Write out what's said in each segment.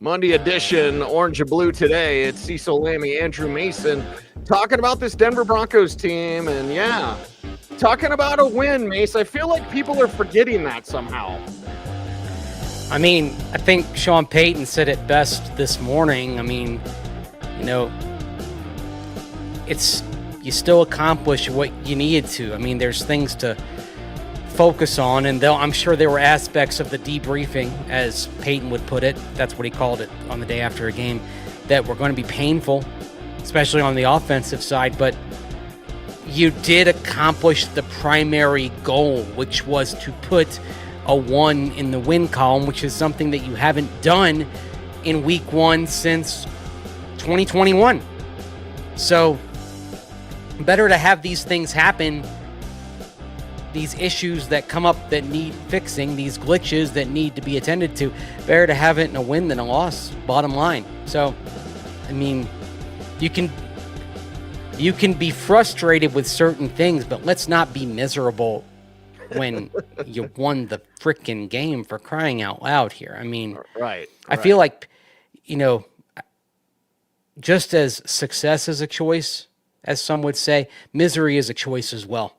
Monday edition, orange and blue today. It's Cecil, Lammey, Andrew Mason talking about this Denver Broncos team. And yeah, talking about a win, Mace. I feel like people are forgetting that somehow. I mean, I think Sean Payton said it best this morning. I mean, it's you still accomplish what you needed to. I mean, there's things to focus on, and I'm sure there were aspects of the debriefing, as Payton would put it, that's what he called it on the day after a game, that were going to be painful, especially on the offensive side, but you did accomplish the primary goal, which was to put a 1 in the win column, which is something that you haven't done in week 1 since 2021. So better to have these things happen, these issues that come up that need fixing, these glitches that need to be attended to. Better to have it in a win than a loss, bottom line. So, I mean, you can be frustrated with certain things, but let's not be miserable when you won the freaking game, for crying out loud here. I mean, right. I feel like, just as success is a choice, as some would say, misery is a choice as well.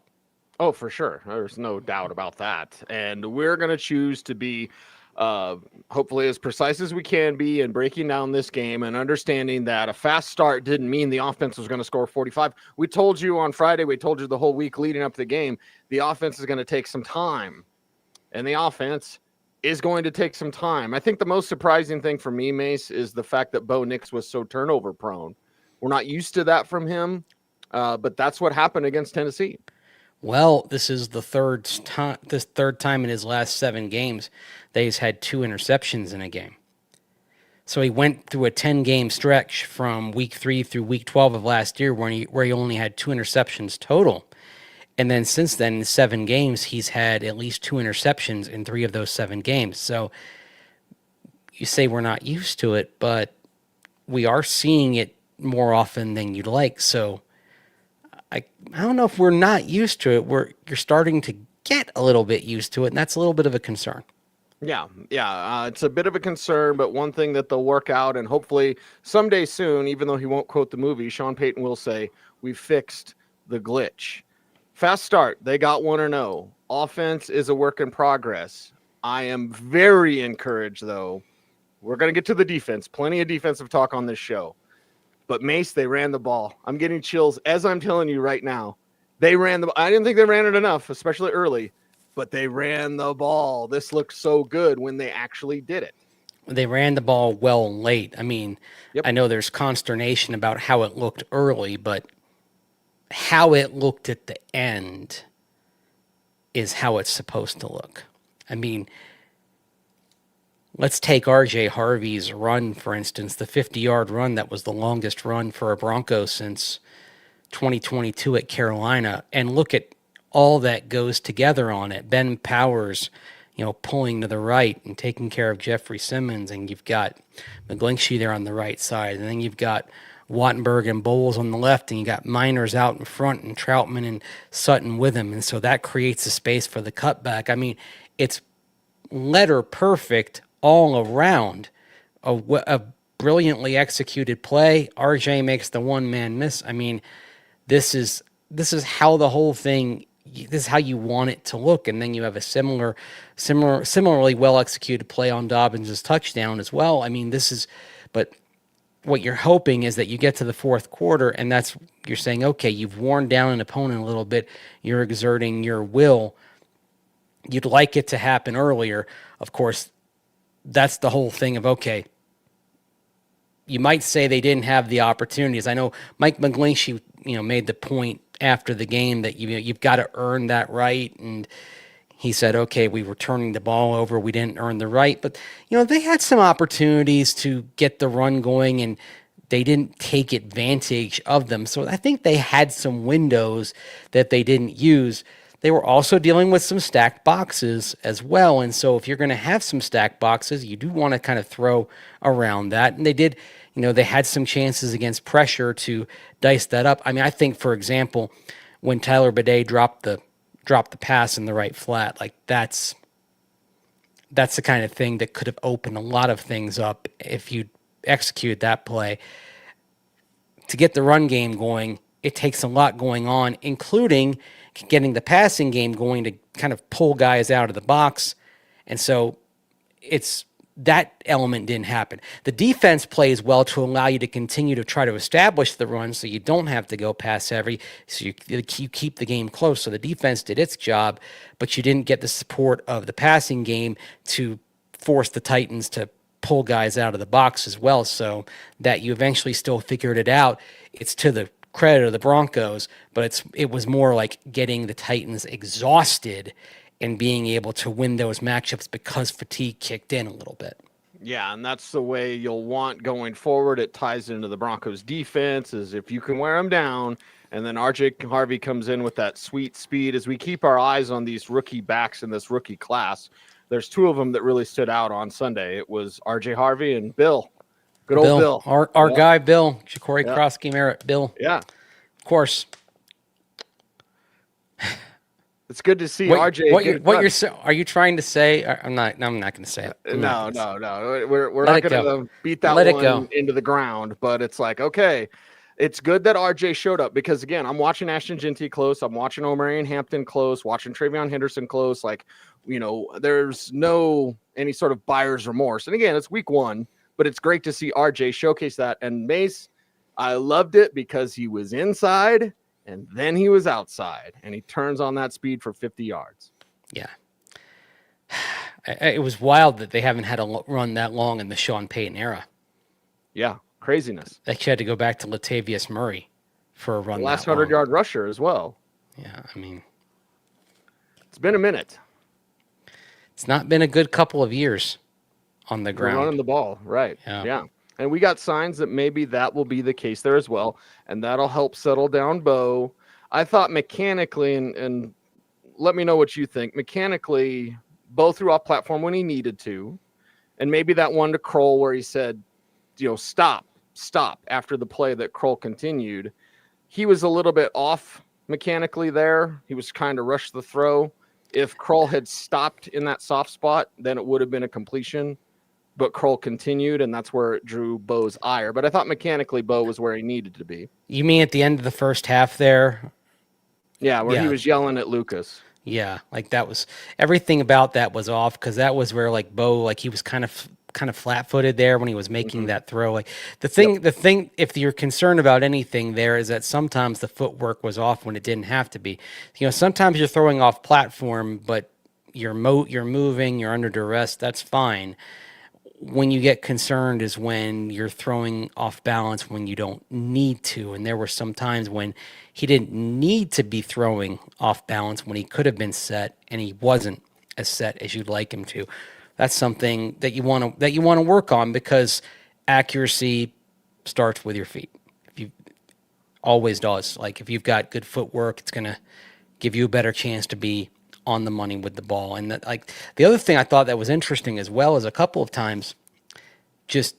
Oh, for sure. There's no doubt about that. And we're going to choose to be hopefully as precise as we can be in breaking down this game and understanding that a fast start didn't mean the offense was going to score 45. We told you on Friday, we told you the whole week leading up to the game, the offense is going to take some time. And the offense is going to take some time. I think the most surprising thing for me, Mace, is the fact that Bo Nix was so turnover prone. We're not used to that from him, but that's what happened against Tennessee. Well, this is the third time in his last 7 games that he's had 2 interceptions in a game. So he went through a 10-game stretch from week 3 through week 12 of last year where he only had 2 interceptions total. And then since then, in 7 games, he's had at least 2 interceptions in 3 of those 7 games. So you say we're not used to it, but we are seeing it more often than you'd like. So I don't know if we're not used to it. You're starting to get a little bit used to it, and that's a little bit of a concern. Yeah, it's a bit of a concern, but one thing that they'll work out, and hopefully someday soon, even though he won't quote the movie, Sean Payton will say, we fixed the glitch. Fast start, they got 1-0. Offense is a work in progress. I am very encouraged, though. We're going to get to the defense. Plenty of defensive talk on this show. But Mace, they ran the ball. I'm getting chills as I'm telling you right now. They ran the ball. I didn't think they ran it enough, especially early, but they ran the ball. This looked so good when they actually did it. They ran the ball well late. I mean, I know there's consternation about how it looked early, but how it looked at the end is how it's supposed to look. I mean, let's take R.J. Harvey's run, for instance, the 50-yard run that was the longest run for a Bronco since 2022 at Carolina, and look at all that goes together on it. Ben Powers, pulling to the right and taking care of Jeffrey Simmons, and you've got McGlinchey there on the right side, and then you've got Wattenberg and Bowles on the left, and you got Miners out in front, and Troutman and Sutton with him, and so that creates a space for the cutback. I mean, it's letter perfect all around. A brilliantly executed play. RJ makes the one-man miss. I mean, this is how the whole thing, this is how you want it to look. And then you have a similarly well-executed play on Dobbins' touchdown as well. I mean, but what you're hoping is that you get to the fourth quarter, and you're saying, okay, you've worn down an opponent a little bit. You're exerting your will. You'd like it to happen earlier. Of course, that's the whole thing of, okay, you might say they didn't have the opportunities. I know Mike McGlinchey, made the point after the game that you've got to earn that right, and he said, okay, we were turning the ball over, we didn't earn the right, but they had some opportunities to get the run going, and they didn't take advantage of them. So I think they had some windows that they didn't use. They were also dealing with some stacked boxes as well. And so if you're going to have some stacked boxes, you do want to kind of throw around that. And they did, they had some chances against pressure to dice that up. I mean, I think, for example, when Tyler Bidet dropped the pass in the right flat, like that's That's the kind of thing that could have opened a lot of things up if you execute that play. To get the run game going, it takes a lot going on, including getting the passing game going to kind of pull guys out of the box. And so it's that element didn't happen. The defense plays well to allow you to continue to try to establish the run so you don't have to go pass heavy, so you keep the game close. So the defense did its job, but you didn't get the support of the passing game to force the Titans to pull guys out of the box as well, so that you eventually still figured it out. It's to the credit of the Broncos, but it was more like getting the Titans exhausted and being able to win those matchups because fatigue kicked in a little bit. Yeah, and that's the way you'll want going forward. It ties into the Broncos defense, is if you can wear them down, and then RJ Harvey comes in with that sweet speed. As we keep our eyes on these rookie backs in this rookie class, there's two of them that really stood out on Sunday. It was RJ Harvey and Bill. Good old Bill. Our guy, Bill. Ja'Cory Krosky Merritt, Bill. Yeah. Of course. It's good to see RJ. Are you trying to say? I'm not going to say it. No. We're not going to beat that one into the ground. But it's like, okay, it's good that RJ showed up because again, I'm watching Ashton Genty close. I'm watching Omarion Hampton close. Watching Travion Henderson close. Like, there's no any sort of buyer's remorse. And again, it's week 1, but it's great to see RJ showcase that. And Mace, I loved it because he was inside. And then he was outside, and he turns on that speed for 50 yards. Yeah. It was wild that they haven't had a run that long in the Sean Payton era. Yeah, craziness. They actually had to go back to Latavius Murray for a run. The last 100-yard rusher as well. Yeah, I mean. It's been a minute. It's not been a good couple of years on the ground. Running the ball, right. Yeah. And we got signs that maybe that will be the case there as well, and that'll help settle down Bo. I thought mechanically, and let me know what you think, mechanically, Bo threw off platform when he needed to, and maybe that one to Kroll where he said, stop after the play that Kroll continued. He was a little bit off mechanically there. He was kind of rushed the throw. If Kroll had stopped in that soft spot, then it would have been a completion. But Kroll continued, and that's where it drew Bo's ire. But I thought mechanically Bo was where he needed to be. You mean at the end of the first half there? Yeah, where he was yelling at Lucas. Yeah, like that was everything about that was off because that was where like Bo, like he was kind of flat-footed there when he was making that throw. Like the thing, if you're concerned about anything there is that sometimes the footwork was off when it didn't have to be. Sometimes you're throwing off platform, but you're moving, you're under duress. That's fine. When you get concerned is when you're throwing off balance when you don't need to. And there were some times when he didn't need to be throwing off balance when he could have been set and he wasn't as set as you'd like him to. That's something that you want to work on because accuracy starts with your feet. Always does. Like if you've got good footwork, it's going to give you a better chance to be on the money with the ball. And that, like the other thing I thought that was interesting as well is a couple of times just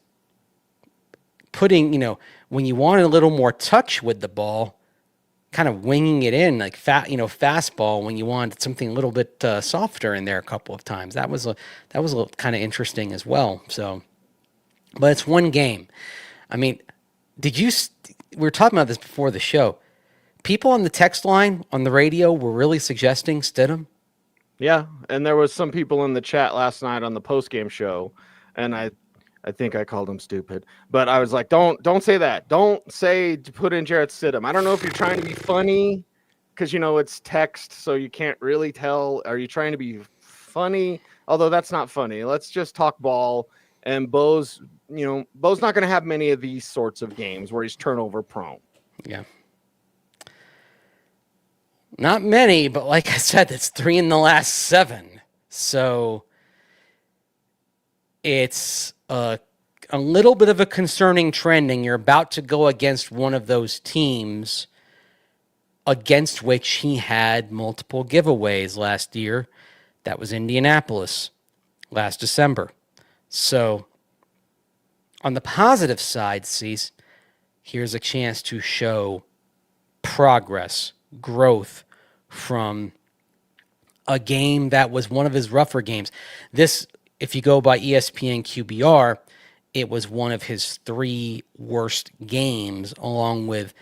putting, when you wanted a little more touch with the ball, kind of winging it in like fastball when you wanted something a little bit softer in there a couple of times. That was a little kind of interesting as well. So, but it's one game. I mean, we were talking about this before the show. People on the text line on the radio were really suggesting Stidham. Yeah, and there was some people in the chat last night on the post-game show, and I think I called him stupid. But I was like, don't say that. Don't say to put in Jarrett Stidham. I don't know if you're trying to be funny because, it's text, so you can't really tell. Are you trying to be funny? Although that's not funny. Let's just talk ball. And Bo's not going to have many of these sorts of games where he's turnover prone. Yeah. Not many, but like I said, it's 3 in the last 7. So it's a little bit of a concerning trend, and you're about to go against one of those teams against which he had multiple giveaways last year. That was Indianapolis last December. So on the positive side, Cecil, here's a chance to show progress, growth from a game that was one of his rougher games. This if you go by ESPN QBR, it was one of his 3 worst games, along with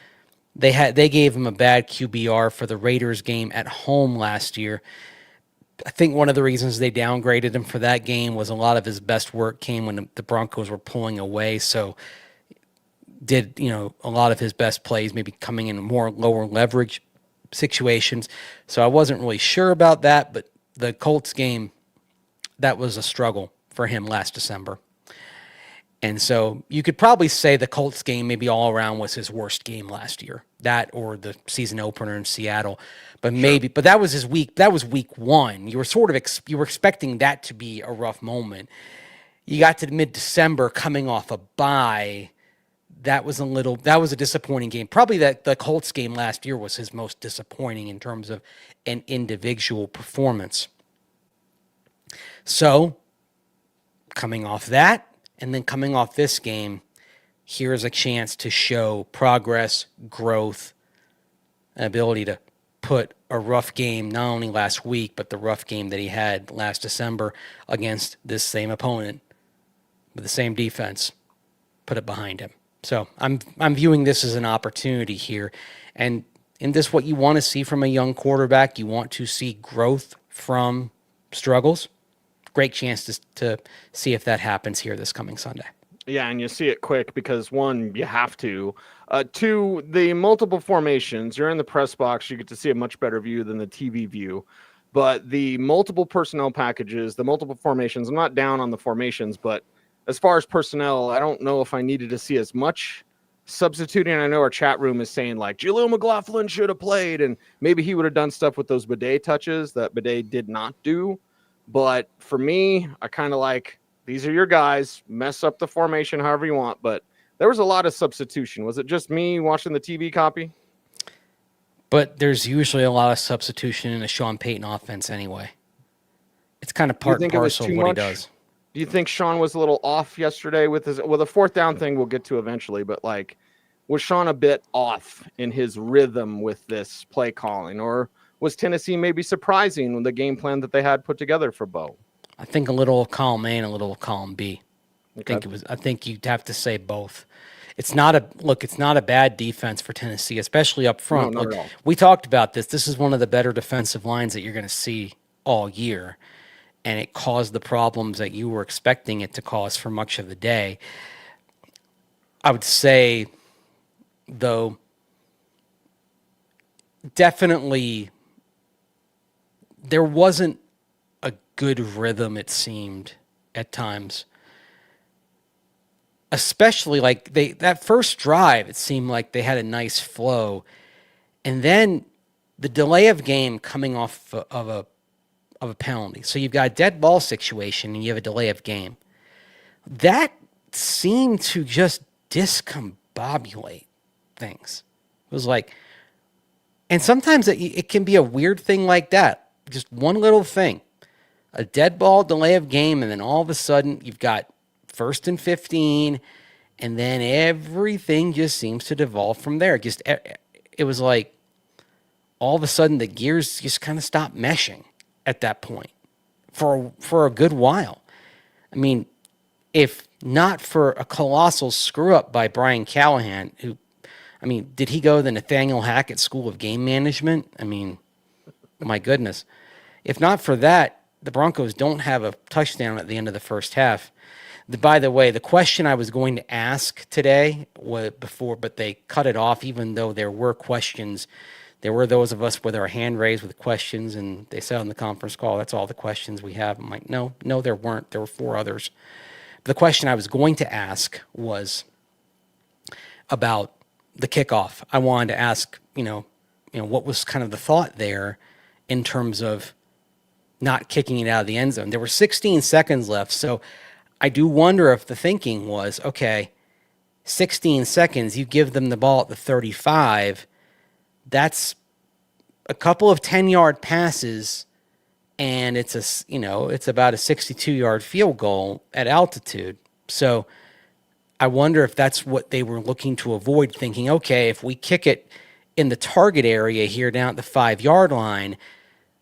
they gave him a bad QBR for the Raiders game at home last year. I think one of the reasons they downgraded him for that game was a lot of his best work came when the Broncos were pulling away. So did, a lot of his best plays maybe coming in more lower leverage situations. So I wasn't really sure about that, but the Colts game, that was a struggle for him last December. And so you could probably say the Colts game maybe all around was his worst game last year. That or the season opener in Seattle. But but that was week 1. You were sort of you were expecting that to be a rough moment. You got to mid-December coming off a bye. That was a disappointing game. Probably the Colts game last year was his most disappointing in terms of an individual performance. So, coming off that, and then coming off this game, here's a chance to show progress, growth, an ability to put a rough game, not only last week, but the rough game that he had last December against this same opponent with the same defense, put it behind him. So I'm viewing this as an opportunity here. And in this, what you want to see from a young quarterback, you want to see growth from struggles. Great chance to see if that happens here this coming Sunday. Yeah, and you see it quick because, 1, you have to. 2, the multiple formations, you're in the press box, you get to see a much better view than the TV view. But the multiple personnel packages, the multiple formations, I'm not down on the formations, but as far as personnel, I don't know if I needed to see as much substituting. I know our chat room is saying, like, Jaleel McLaughlin should have played, and maybe he would have done stuff with those bidet touches that bidet did not do. But for me, I kind of like, these are your guys, mess up the formation however you want. But there was a lot of substitution. Was it just me watching the TV copy? But there's usually a lot of substitution in a Sean Payton offense anyway. It's kind of part and parcel of what he does. Do you think Sean was a little off yesterday with the 4th down thing we'll get to eventually, but like, was Sean a bit off in his rhythm with this play calling, or was Tennessee maybe surprising with the game plan that they had put together for Bo? I think a little column A and a little column B. Okay. I think you'd have to say both. It's not a bad defense for Tennessee, especially up front. No, not at all. We talked about this. This is one of the better defensive lines that you're going to see all year. And it caused the problems that you were expecting it to cause for much of the day. I would say, though, definitely there wasn't a good rhythm, it seemed, at times. Especially like that first drive, it seemed like they had a nice flow. And then the delay of game coming off of a penalty. So you've got a dead ball situation and you have a delay of game. That seemed to just discombobulate things. It was like, and sometimes it can be a weird thing like that. Just one little thing. A dead ball, delay of game, and then all of a sudden you've got 1st and 15, and then everything just seems to devolve from there. It was like all of a sudden the gears just kind of stopped meshing at that point for a good while. I mean, if not for a colossal screw up by Brian Callahan, did he go to the Nathaniel Hackett School of Game Management? I mean, my goodness. If not for that, the Broncos don't have a touchdown at the end of the first half. By the way, the question I was going to ask today was before, but they cut it off, even though there were questions. There were those of us with our hand raised with questions, and they said on the conference call, that's all the questions we have. I'm like, no, there weren't. There were 4 others. The question I was going to ask was about the kickoff. I wanted to ask, what was kind of the thought there in terms of not kicking it out of the end zone. There were 16 seconds left, so I do wonder if the thinking was, okay, 16 seconds, you give them the ball at the 35, that's a couple of 10-yard passes, and it's about a 62-yard field goal at altitude. So I wonder if that's what they were looking to avoid, thinking, okay, if we kick it in the target area here down at the 5-yard line,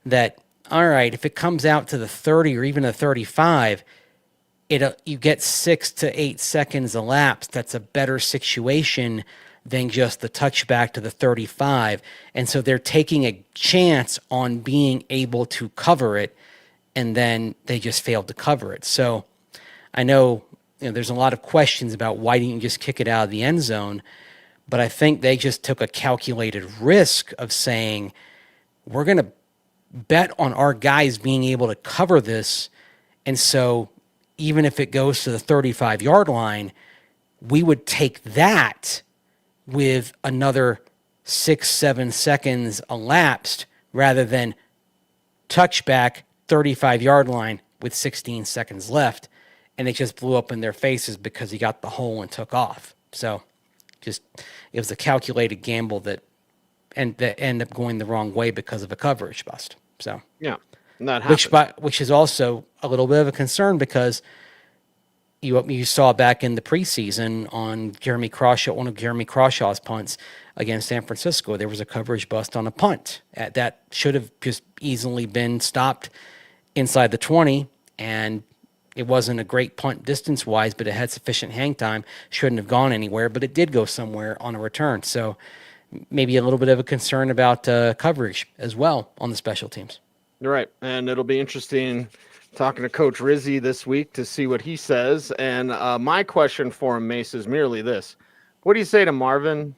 that, all right, if it comes out to the 30 or even the 35, you get 6 to 8 seconds elapsed. That's a better situation than just the touchback to the 35. And so they're taking a chance on being able to cover it, and then they just failed to cover it. So I know, there's a lot of questions about why didn't you just kick it out of the end zone, but I think they just took a calculated risk of saying, we're going to bet on our guys being able to cover this. And so even if it goes to the 35-yard line, we would take that with another 6, 7 seconds elapsed rather than touchback 35-yard line with 16 seconds left. And it just blew up in their faces because he got the hole and took off. So it was a calculated gamble that ended up going the wrong way because of a coverage bust. So yeah, that happened. Which is also a little bit of a concern because you saw back in the preseason on one of Jeremy Crawshaw's punts against San Francisco, there was a coverage bust on a punt that should have just easily been stopped inside the 20, and it wasn't a great punt distance-wise, but it had sufficient hang time. Shouldn't have gone anywhere, but it did go somewhere on a return. So maybe a little bit of a concern about coverage as well on the special teams. You're right. And it'll be interesting talking to Coach Rizzi this week to see what he says. And my question for him, Mace, is merely this. What do you say to Marvin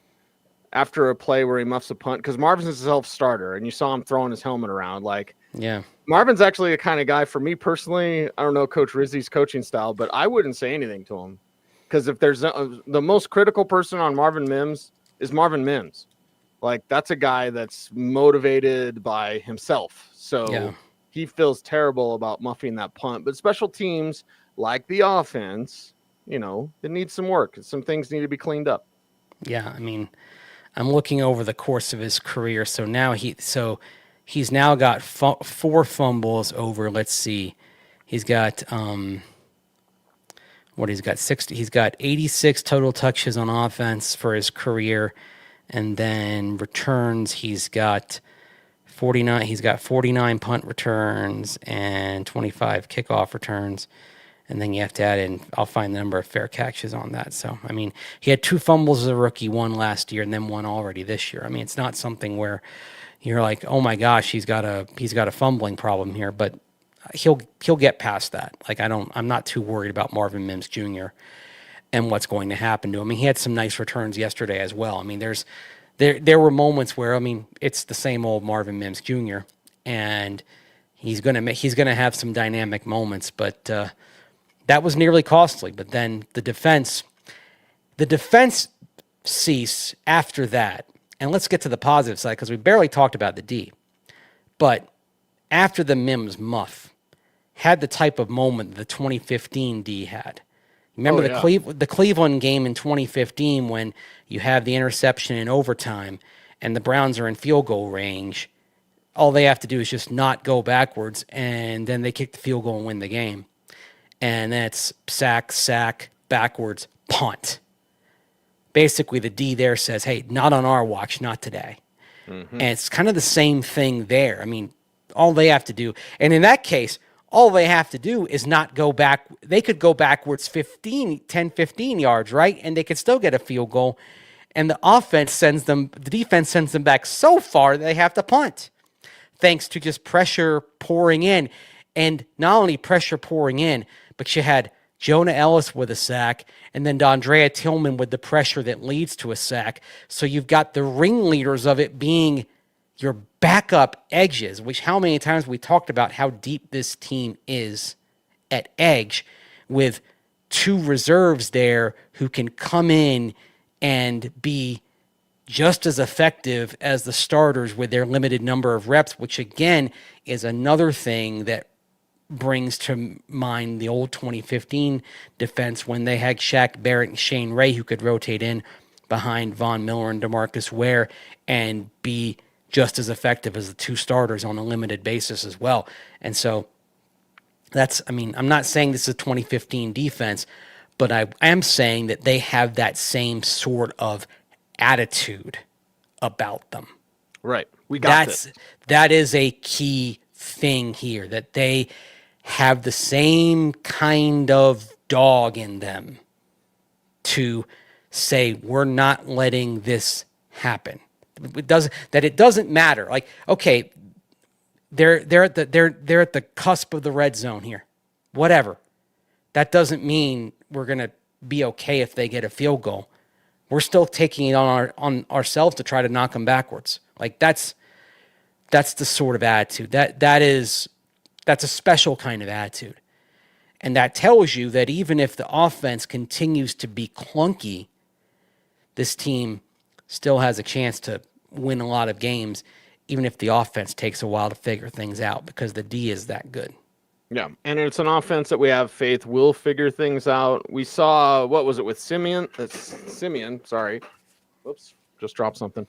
after a play where he muffs a punt? Because Marvin's a self-starter, and you saw him throwing his helmet around. Yeah. Marvin's actually the kind of guy, for me personally, I don't know Coach Rizzi's coaching style, but I wouldn't say anything to him. Because if there's the most critical person on Marvin Mims is Marvin Mims. That's a guy that's motivated by himself. So he feels terrible about muffing that punt. But special teams, like the offense, it needs some work. Some things need to be cleaned up. Yeah, I mean, I'm looking over the course of his career. So now he's now got 4 fumbles over, let's see, he's got he's got 60, he's got 86 total touches on offense for his career, and then returns he's got 49 punt returns and 25 kickoff returns. And then you have to add in, I'll find the number of fair catches on that. So, I mean, he had 2 fumbles as a rookie, 1 last year and then 1 already this year. I mean, it's not something where you're like, oh my gosh, he's got a fumbling problem here, but he'll get past that. I'm not too worried about Marvin Mims Jr. and what's going to happen to him. I mean, he had some nice returns yesterday as well. I mean, there were moments where, it's the same old Marvin Mims Jr. and he's gonna have some dynamic moments, but that was nearly costly. But then the defense ceased after that. And let's get to the positive side because we barely talked about the D. But after the Mims muff had the type of moment the 2015 D had. Remember the Cleveland game in 2015 when you have the interception in overtime and the Browns are in field goal range. All they have to do is just not go backwards, and then they kick the field goal and win the game. And then it's sack, backwards, punt. Basically, the D there says, hey, not on our watch, not today. Mm-hmm. And it's kind of the same thing there. I mean, all they have to do, and in that case, all they have to do is not go back. They could go backwards 10, 15 yards, right? And they could still get a field goal. And the defense sends them back so far that they have to punt, thanks to just pressure pouring in. And not only pressure pouring in, but you had Jonah Ellis with a sack, and then Dondrea Tillman with the pressure that leads to a sack. So you've got the ringleaders of it being your backup edges, which how many times we talked about how deep this team is at edge with 2 reserves there who can come in and be just as effective as the starters with their limited number of reps, which again is another thing that brings to mind the old 2015 defense when they had Shaq Barrett and Shane Ray who could rotate in behind Von Miller and DeMarcus Ware and be just as effective as the 2 starters on a limited basis as well. And so I'm not saying this is a 2015 defense, but I am saying that they have that same sort of attitude about them. Right. We got this. That is a key thing here, that they have the same kind of dog in them to say, we're not letting this happen. It doesn't matter. Like, okay, they're at the cusp of the red zone here. Whatever. That doesn't mean we're gonna be okay if they get a field goal. We're still taking it on ourselves to try to knock them backwards. Like that's the sort of attitude that's a special kind of attitude. And that tells you that even if the offense continues to be clunky, this team still has a chance to win a lot of games, even if the offense takes a while to figure things out, because the D is that good. Yeah, and it's an offense that we have faith will figure things out. We saw, what was it with Simeon? Sorry. Whoops, just dropped something.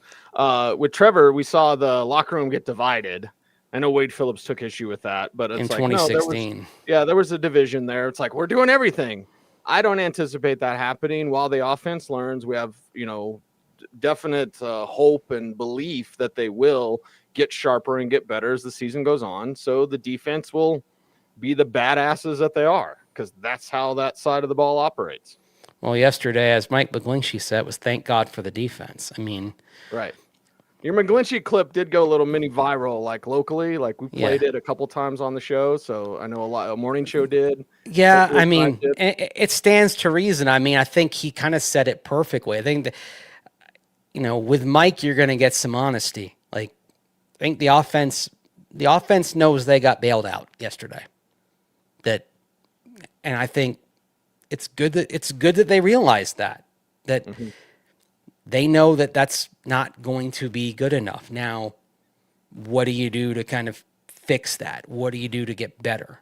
With Trevor, we saw the locker room get divided. I know Wade Phillips took issue with that, but it's in like 2016. there was a division there. It's like, we're doing everything. I don't anticipate that happening. While the offense learns, we have, definite hope and belief that they will get sharper and get better as the season goes on. So the defense will be the badasses that they are, because that's how that side of the ball operates. Well, yesterday, as Mike McGlinchey said, was thank God for the defense. I mean, right. Your McGlinchey clip did go a little mini viral, like locally. Like we played it a couple times on the show, so I know a morning show did. Yeah, I mean, it stands to reason. I mean, I think he kind of said it perfectly. I think that, with Mike, you're going to get some honesty. Like, I think the offense knows they got bailed out yesterday. And I think it's good that they realized that they know that that's not going to be good enough. Now, what do you do to kind of fix that? What do you do to get better?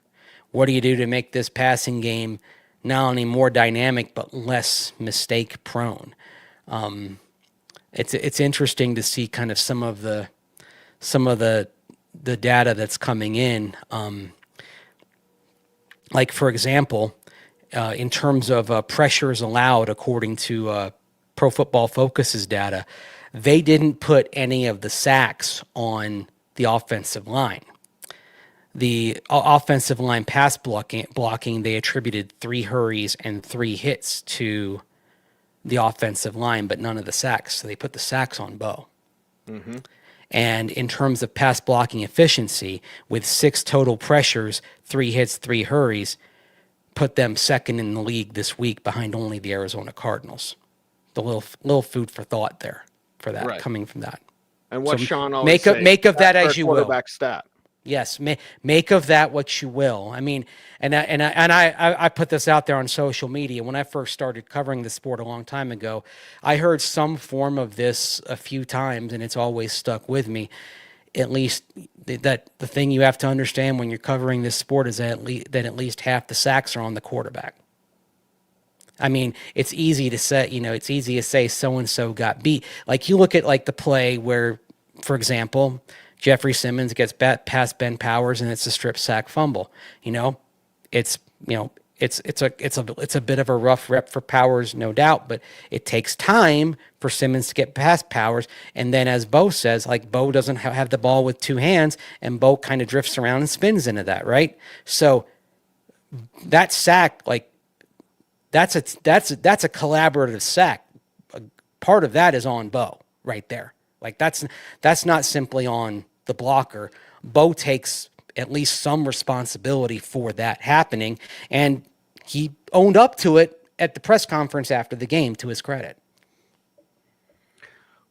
What do you do to make this passing game not only more dynamic but less mistake prone? It's interesting to see kind of some of the data that's coming in. Like, for example, in terms of pressures allowed, according to Pro Football Focus's data, they didn't put any of the sacks on the offensive line. The offensive line pass blocking, they attributed 3 hurries and 3 hits to the offensive line, but none of the sacks. So they put the sacks on Bo. Mm-hmm. And in terms of pass blocking efficiency, with 6 total pressures, 3 hits, 3 hurries, put them second in the league this week behind only the Arizona Cardinals. The little food for thought there for that, right, coming from that. And what Sean always make of that as you will. Quarterback stat. Yes, make of that what you will. I mean, and I put this out there on social media. When I first started covering the sport a long time ago, I heard some form of this a few times, and it's always stuck with me. At least that the thing you have to understand when you're covering this sport is that at least half the sacks are on the quarterback. I mean, it's easy to say, so-and-so got beat. Like, you look at, like, the play where, for example, Jeffrey Simmons gets past Ben Powers and it's a strip sack fumble. It's a bit of a rough rep for Powers, no doubt, but it takes time for Simmons to get past Powers. And then, as Bo says, like, Bo doesn't have the ball with 2 hands, and Bo kind of drifts around and spins into that, right? So that sack, like, that's a collaborative sack. Part of that is on Bo right there. Like, that's not simply on the blocker. Bo takes at least some responsibility for that happening, and he owned up to it at the press conference after the game, to his credit.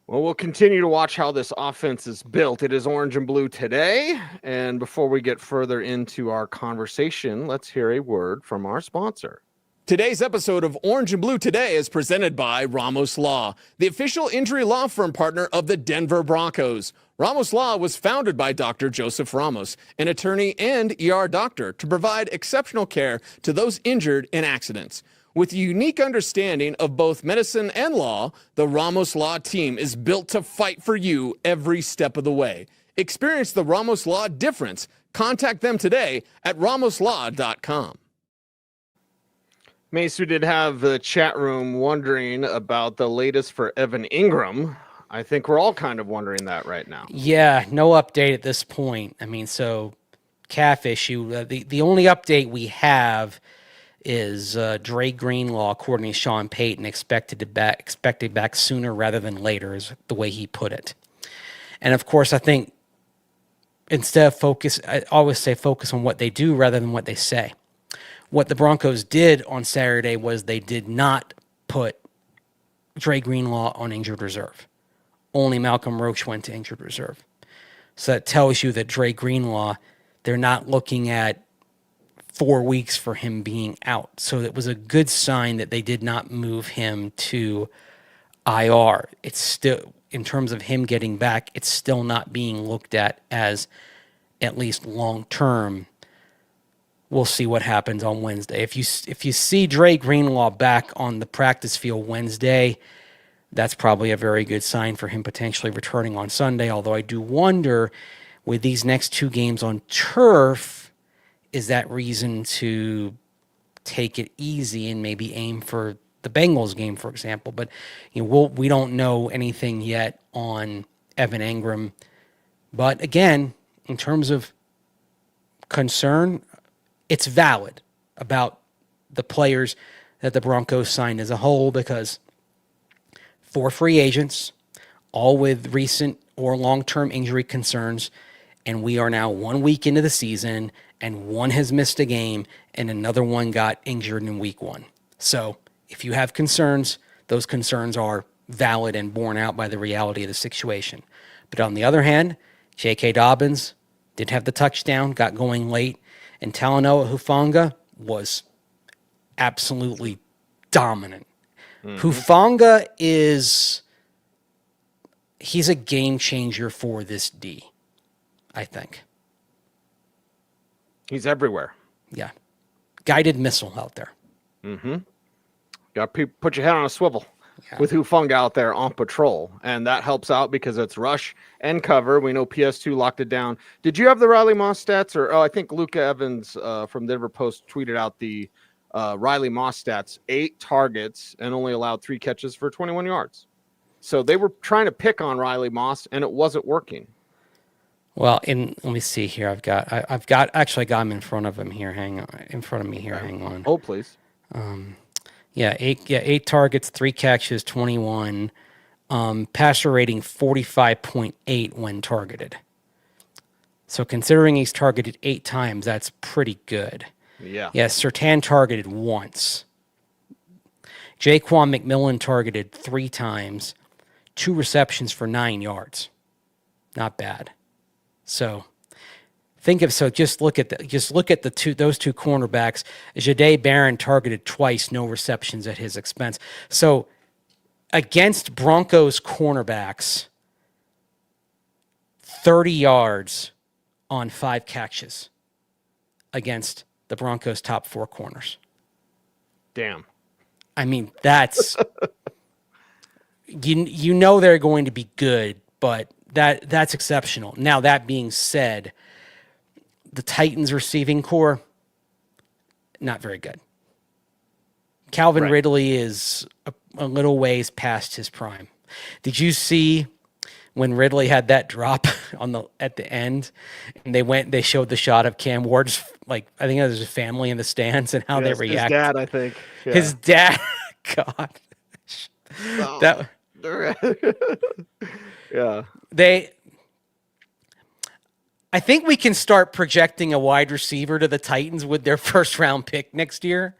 Well, we'll continue to watch how this offense is built. It is orange and blue today, and before we get further into our conversation, let's hear a word from our sponsor. Today's episode of Orange and Blue Today is presented by Ramos Law, the official injury law firm partner of the Denver Broncos. Ramos Law was founded by Dr. Joseph Ramos, an attorney and ER doctor, to provide exceptional care to those injured in accidents. With a unique understanding of both medicine and law, the Ramos Law team is built to fight for you every step of the way. Experience the Ramos Law difference. Contact them today at ramoslaw.com. Mace, we did have the chat room wondering about the latest for Evan Ingram. I think we're all kind of wondering that right now. Yeah, no update at this point. I mean, so calf issue. The only update we have is Dre Greenlaw, according to Sean Payton, expected back sooner rather than later, is the way he put it. And of course, I think instead of focus, I always say focus on what they do rather than what they say. What the Broncos did on Saturday was they did not put Dre Greenlaw on injured reserve. Only Malcolm Roach went to injured reserve. So that tells you that Dre Greenlaw, they're not looking at 4 weeks for him being out. So it was a good sign that they did not move him to IR. It's still, in terms of him getting back, it's still not being looked at least long term. We'll see what happens on Wednesday. If you see Dre Greenlaw back on the practice field Wednesday, that's probably a very good sign for him potentially returning on Sunday. Although I do wonder, with these next 2 games on turf, is that reason to take it easy and maybe aim for the Bengals game, for example? But we don't know anything yet on Evan Engram. But again, in terms of concern, it's valid about the players that the Broncos signed as a whole, because 4 free agents, all with recent or long-term injury concerns, and we are now 1 week into the season, and one has missed a game, and another one got injured in week 1. So if you have concerns, those concerns are valid and borne out by the reality of the situation. But on the other hand, J.K. Dobbins did have the touchdown, got going late, and Talanoa Hufanga was absolutely dominant. Hufanga he's a game changer for this D, I think. He's everywhere. Yeah. Guided missile out there. Got to put your head on a swivel with Hufanga out there on patrol. And that helps out because it's rush and cover. We know PS2 locked it down. Did you have the Riley Moss stats? Or I think Luca Evans from Denver Post tweeted out the Riley Moss stats. 8 targets and only allowed 3 catches for 21 yards. So they were trying to pick on Riley Moss, and it wasn't working. Well, let me see here. I've got him in front of him here. Hang on. Oh, please. 8 targets, 3 catches, 21. Passer rating 45.8 when targeted. So considering he's targeted 8 times, that's pretty good. Yeah. Yes, Surtain targeted once. Jaquan McMillan targeted 3 times, 2 receptions for 9 yards. Not bad. So just look at those two cornerbacks. Jahdae Barron targeted twice, no receptions at his expense. So against Broncos cornerbacks, 30 yards on 5 catches against the Broncos' top 4 corners. Damn. I mean, that's you know they're going to be good, but that's exceptional. Now, that being said, the Titans receiving core, not very good. Calvin Ridley is a little ways past his prime. Did you see when Ridley had that drop at the end, and they showed the shot of Cam Ward's, like, I think it was his family in the stands and how they reacted. His dad, I think. Yeah. His dad, God. Oh. Yeah. I think we can start projecting a wide receiver to the Titans with their first round pick next year.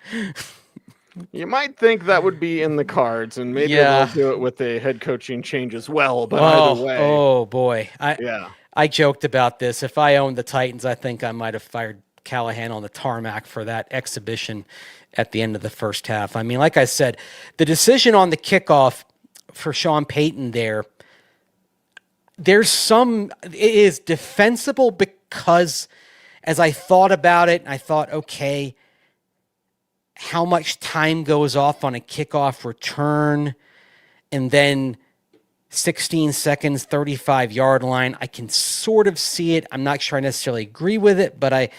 You might think that would be in the cards, and maybe they'll do it with a head coaching change as well. But either way, oh boy, I joked about this. If I owned the Titans, I think I might have fired Callahan on the tarmac for that exhibition at the end of the first half. I mean, like I said, the decision on the kickoff for Sean Payton it is defensible, because as I thought about it, I thought, okay, how much time goes off on a kickoff return, and then 16 seconds, 35-yard line. I can sort of see it. I'm not sure I necessarily agree with it, but I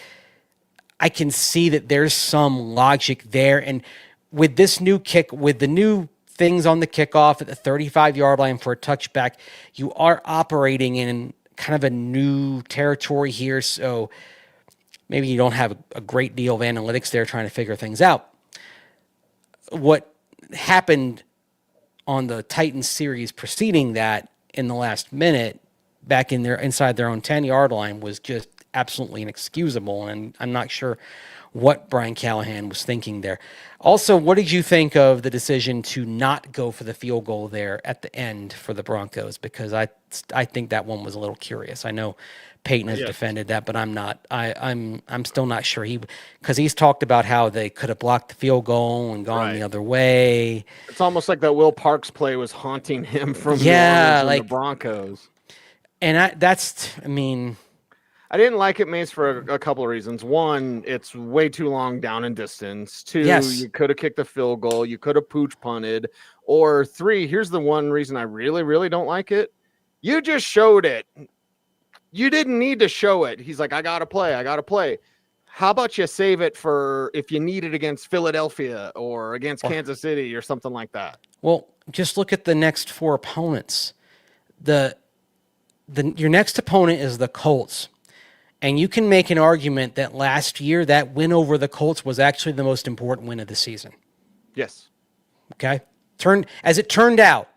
can see that there's some logic there. And with this new kick, with the new things on the kickoff at the 35-yard line for a touchback, you are operating in kind of a new territory here. So maybe you don't have a great deal of analytics there trying to figure things out. What happened on the Titans series preceding that in the last minute back inside their own 10-yard line was just absolutely inexcusable, and I'm not sure what Brian Callahan was thinking there. Also, what did you think of the decision to not go for the field goal there at the end for the Broncos? Because I think that one was a little curious. I know Peyton has defended that, but I'm not. I'm still not sure because he's talked about how they could have blocked the field goal and gone the other way. It's almost like that Will Parks play was haunting him from the Broncos. And I didn't like it, Mace, for a couple of reasons. One, it's way too long down in distance. Two, you could have kicked the field goal. You could have pooch punted. Or three, here's the one reason I really, really don't like it. You just showed it. You didn't need to show it. He's like, I got to play. How about you save it for if you need it against Philadelphia or against Kansas City or something like that? Well, just look at the next four opponents. Your next opponent is the Colts. And you can make an argument that last year, that win over the Colts was actually the most important win of the season. Yes. Okay? As it turned out,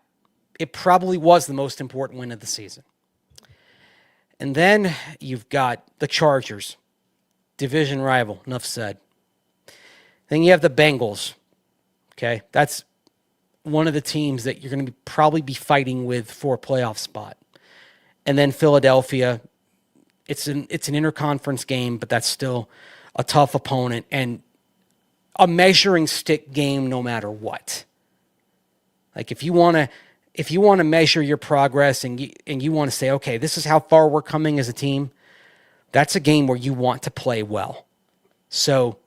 it probably was the most important win of the season. And then you've got the Chargers, division rival, enough said. Then you have the Bengals. Okay? That's one of the teams that you're going to probably be fighting with for a playoff spot. And then Philadelphia. It's an interconference game, but that's still a tough opponent and a measuring stick game no matter what. Like if you want to measure your progress and you want to say, okay, this is how far we're coming as a team, that's a game where you want to play well. So,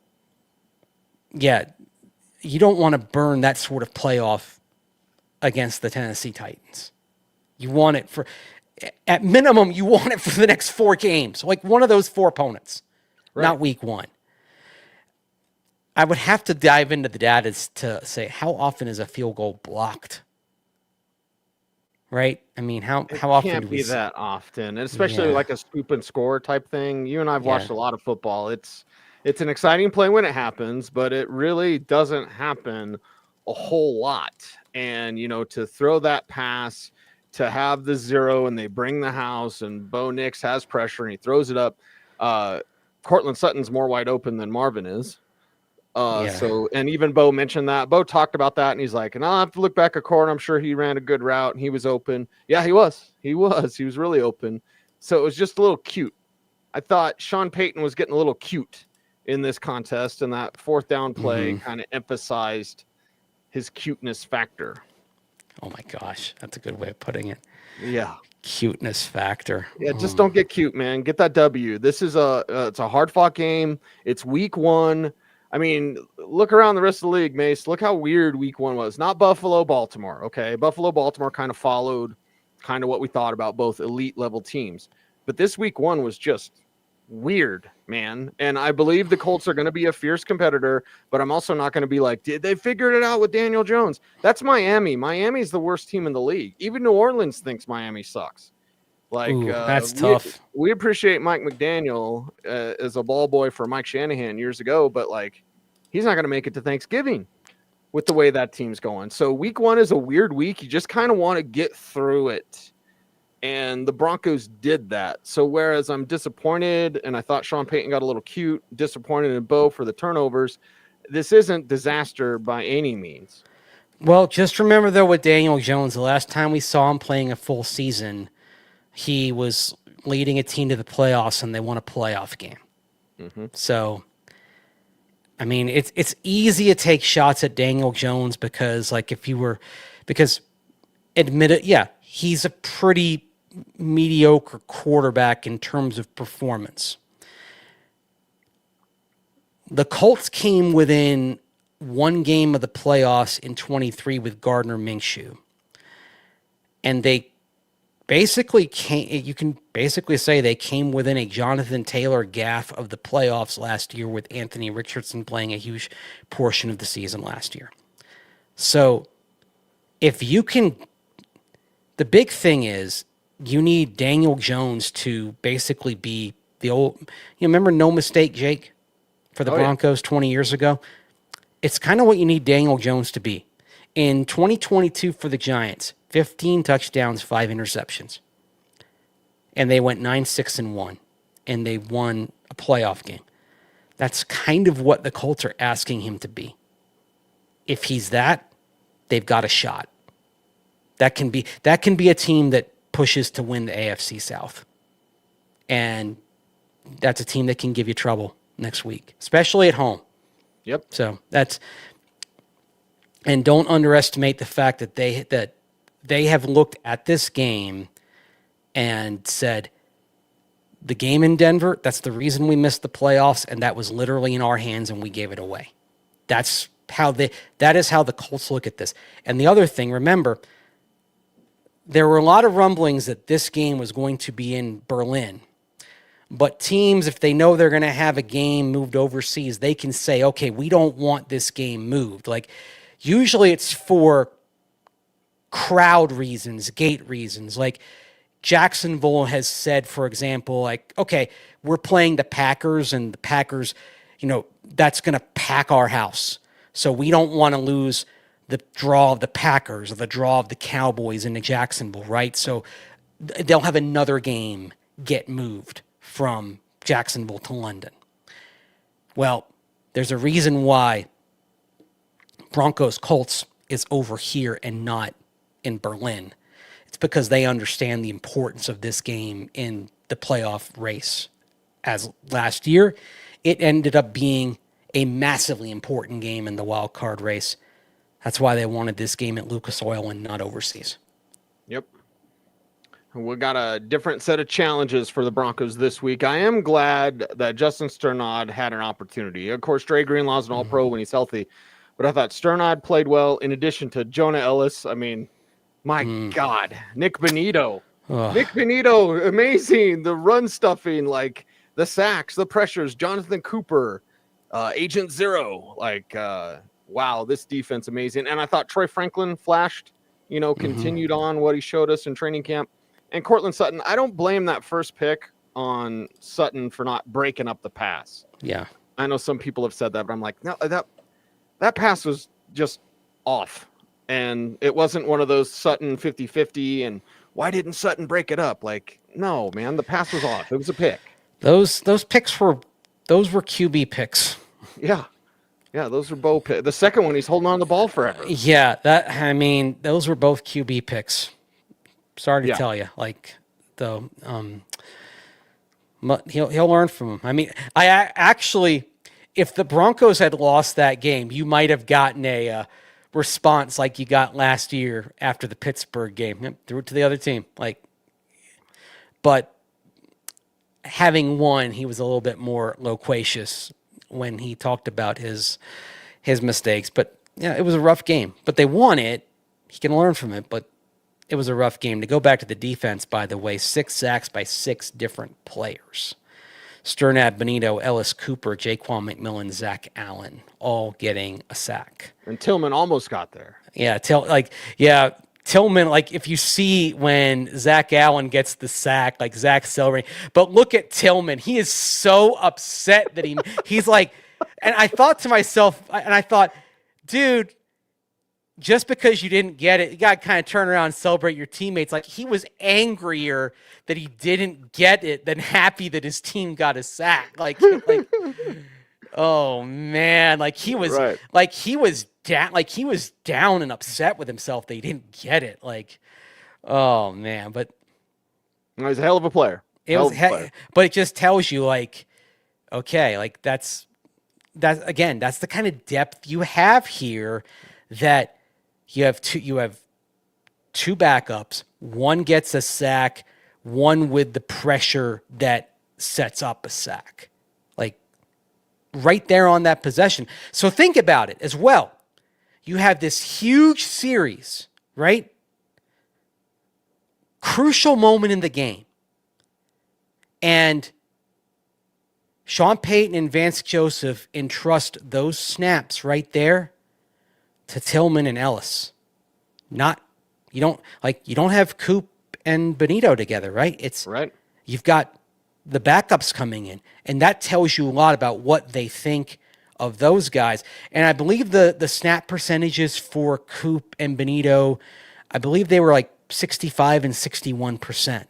yeah, you don't want to burn that sort of playoff against the Tennessee Titans. You want it at minimum, you want it for the next four games, like one of those four opponents, not week one. I would have to dive into the data to say how often is a field goal blocked, right? I mean, how often can't be that often, and especially like a scoop and score type thing. You and I've watched a lot of football. It's an exciting play when it happens, but it really doesn't happen a whole lot. And to throw that pass, to have the zero, and they bring the house, and Bo Nix has pressure, and he throws it up. Courtland Sutton's more wide open than Marvin is. So, and even Bo mentioned that. Bo talked about that, and he's like, and I'll have to look back at Court. I'm sure he ran a good route, and he was open. Yeah, he was. He was really open. So it was just a little cute. I thought Sean Payton was getting a little cute in this contest, and that fourth down play kind of emphasized his cuteness factor. Oh my gosh, that's a good way of putting it. Yeah. Cuteness factor. Yeah, just don't get cute, man. Get that W. This is it's a hard-fought game. It's week one. I mean, look around the rest of the league, Mace. Look how weird week one was. Not Buffalo, Baltimore, okay? Buffalo, Baltimore kind of followed kind of what we thought about both elite-level teams. But this week one was just weird, man. And I believe the Colts are going to be a fierce competitor, but I'm also not going to be like, did they figure it out with Daniel Jones? That's Miami. Miami's the worst team in the league. Even New Orleans thinks Miami sucks. Like, that's tough. We appreciate Mike McDaniel as a ball boy for Mike Shanahan years ago, but like, he's not going to make it to Thanksgiving with the way that team's going. So week one is a weird week. You just kind of want to get through it. And the Broncos did that. So whereas I'm disappointed, and I thought Sean Payton got a little cute, disappointed in Bo for the turnovers, this isn't disaster by any means. Well, just remember, though, with Daniel Jones, the last time we saw him playing a full season, he was leading a team to the playoffs, and they won a playoff game. So, I mean, it's easy to take shots at Daniel Jones because admit it, yeah, he's a pretty mediocre quarterback in terms of performance. The Colts came within one game of the playoffs in 23 with Gardner Minshew. And they basically you can basically say they came within a Jonathan Taylor gaffe of the playoffs last year with Anthony Richardson playing a huge portion of the season last year. So if you can, the big thing is you need Daniel Jones to basically be the old, you remember No Mistake Jake for the Oh, yeah. Broncos 20 years ago? It's kind of what you need Daniel Jones to be. In 2022 for the Giants, 15 touchdowns, 5 interceptions. And they went 9-6-1, and they won a playoff game. That's kind of what the Colts are asking him to be. If he's that, they've got a shot. That can be a team that pushes to win the AFC South. And that's a team that can give you trouble next week, especially at home. Yep. So and don't underestimate the fact that they have looked at this game and said, the game in Denver, that's the reason we missed the playoffs, and that was literally in our hands, and we gave it away. That is how the Colts look at this. And the other thing, remember, there were a lot of rumblings that this game was going to be in Berlin. But teams, if they know they're going to have a game moved overseas, they can say, okay, we don't want this game moved. Like, usually it's for crowd reasons, gate reasons. Like, Jacksonville has said, for example, like, okay, we're playing the Packers, and the Packers, that's going to pack our house. So we don't want to lose the draw of the Packers or the draw of the Cowboys into Jacksonville, right? So they'll have another game get moved from Jacksonville to London. Well, there's a reason why Broncos Colts is over here and not in Berlin. It's because they understand the importance of this game in the playoff race. As last year, it ended up being a massively important game in the wild card race. That's why they wanted this game at Lucas Oil and not overseas. Yep. We got a different set of challenges for the Broncos this week. I am glad that Justin Sternad had an opportunity. Of course, Dre Greenlaw's an all-pro when he's healthy, but I thought Sternad played well in addition to Jonah Ellis. I mean, my God, Nick Bonito. Nick Bonito, amazing. The run stuffing, like the sacks, the pressures, Jonathan Cooper, Agent Zero. Like, wow, this defense amazing. And I thought Troy Franklin flashed, continued on what he showed us in training camp. And Courtland Sutton, I don't blame that first pick on Sutton for not breaking up the pass. Yeah. I know some people have said that, but I'm like, no, that pass was just off. And it wasn't one of those Sutton 50-50 and why didn't Sutton break it up? Like, no, man, the pass was off. It was a pick. Those picks were QB picks. Yeah. Yeah, those were Bo picks. The second one, he's holding on the ball forever. Yeah, those were both QB picks. Sorry to tell you, like, though, he'll learn from them. I mean, I actually, if the Broncos had lost that game, you might have gotten a response like you got last year after the Pittsburgh game. Yep, threw it to the other team. Like, but having won, he was a little bit more loquacious when he talked about his mistakes. But yeah, it was a rough game. But they won it. He can learn from it. But it was a rough game. To go back to the defense, by the way, 6 sacks by 6 different players. Sternad, Bonito, Ellis Cooper, Jaquan McMillan, Zach Allen, all getting a sack. And Tillman almost got there. Yeah, Tillman, like, if you see when Zach Allen gets the sack, like, Zach celebrating. But look at Tillman. He is so upset that he's like, and I thought to myself, dude, just because you didn't get it, you got to kind of turn around and celebrate your teammates. Like, he was angrier that he didn't get it than happy that his team got a sack. Like oh man, like he was right. he was down and upset with himself that he didn't get it. Like, oh man, but he's a hell of a player. But it just tells you, like, okay, like that's the kind of depth you have here, that you have two backups, one gets a sack, one with the pressure that sets up a sack. Like, right there on that possession. So think about it as well. You have this huge series, right? Crucial moment in the game. And Sean Payton and Vance Joseph entrust those snaps right there to Tillman and Ellis. You don't have Coop and Bonito together, right? It's right. You've got the backups coming in. And that tells you a lot about what they think of those guys. And I believe the snap percentages for Coop and Benito, I believe they were like 65 and 61%.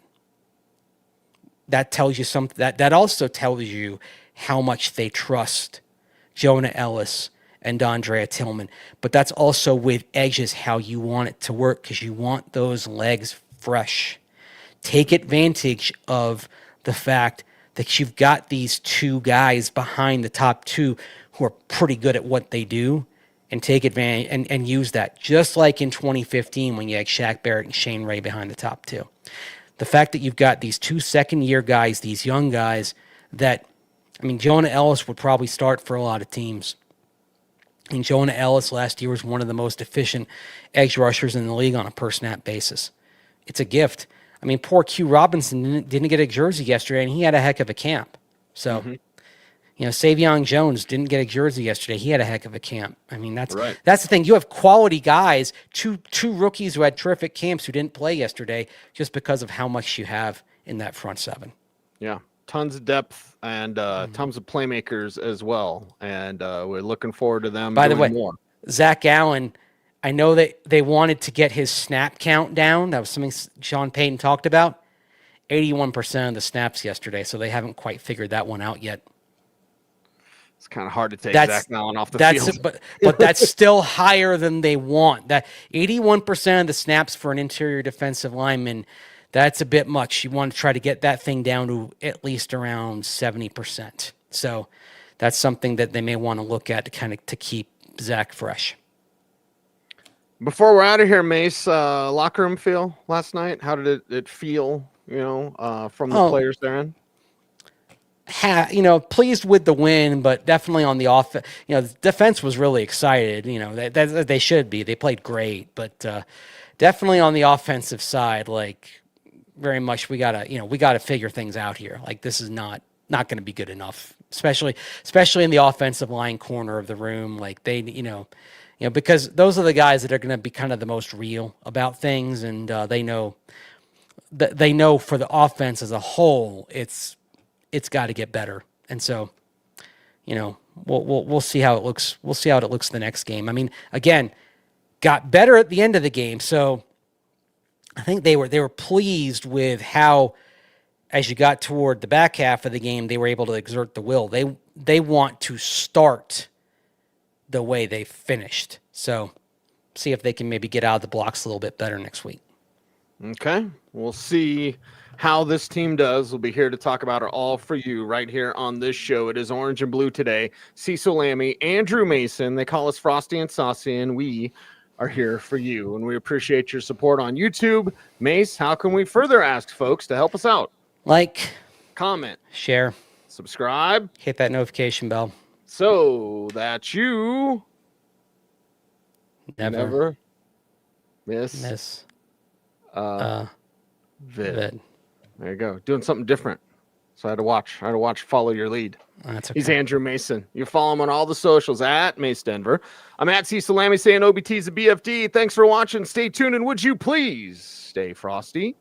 That tells you something. That also tells you how much they trust Jonah Ellis and Dondrea Tillman. But that's also with edges how you want it to work, because you want those legs fresh. Take advantage of the fact that you've got these two guys behind the top two who are pretty good at what they do, and take advantage and use that. Just like in 2015 when you had Shaq Barrett and Shane Ray behind the top two. The fact that you've got these 2 second-year guys, these young guys that, I mean, Jonah Ellis would probably start for a lot of teams. And Jonah Ellis last year was one of the most efficient edge rushers in the league on a per-snap basis. It's a gift. I mean, poor Q Robinson didn't get a jersey yesterday, and he had a heck of a camp. So, you know, Savion Jones didn't get a jersey yesterday. He had a heck of a camp. I mean, that's the thing. You have quality guys, two rookies who had terrific camps who didn't play yesterday just because of how much you have in that front seven. Yeah, tons of depth and tons of playmakers as well. And we're looking forward to them By the way, more. Zach Allen, I know that they wanted to get his snap count down. That was something Sean Payton talked about. 81% of the snaps yesterday, so they haven't quite figured that one out yet. It's kind of hard to take Zach Allen off the field. But that's still higher than they want. That 81% of the snaps for an interior defensive lineman, that's a bit much. You want to try to get that thing down to at least around 70%. So that's something that they may want to look at to keep Zach fresh. Before we're out of here, Mace, locker room feel last night? How did it feel, from the players therein? Pleased with the win, but definitely on the offense. The defense was really excited. That they should be. They played great, but definitely on the offensive side, like very much we gotta figure things out here. Like this is not going to be good enough, especially in the offensive line corner of the room. Like they, because those are the guys that are going to be kind of the most real about things, and they know for the offense as a whole, it's got to get better. And so, we'll see how it looks. We'll see how it looks the next game. I mean, again, got better at the end of the game. So I think they were pleased with how, as you got toward the back half of the game, they were able to exert the will. They want to start the way they finished. So see if they can maybe get out of the blocks a little bit better next week. Okay. We'll see how this team does. We'll be here to talk about it all for you right here on this show. It is Orange and Blue today. Cecil Lammey, Andrew Mason. They call us Frosty and Saucy, and we are here for you. And we appreciate your support on YouTube. Mace, how can we further ask folks to help us out? Like, comment, share, subscribe, hit that notification bell, so that you never miss vid. There you go. Doing something different. So I had to watch Follow Your Lead. That's okay. He's Andrew Mason. You follow him on all the socials at Mace Denver. I'm at Cecil Lammey saying OBT's a BFD. Thanks for watching. Stay tuned, and would you please stay frosty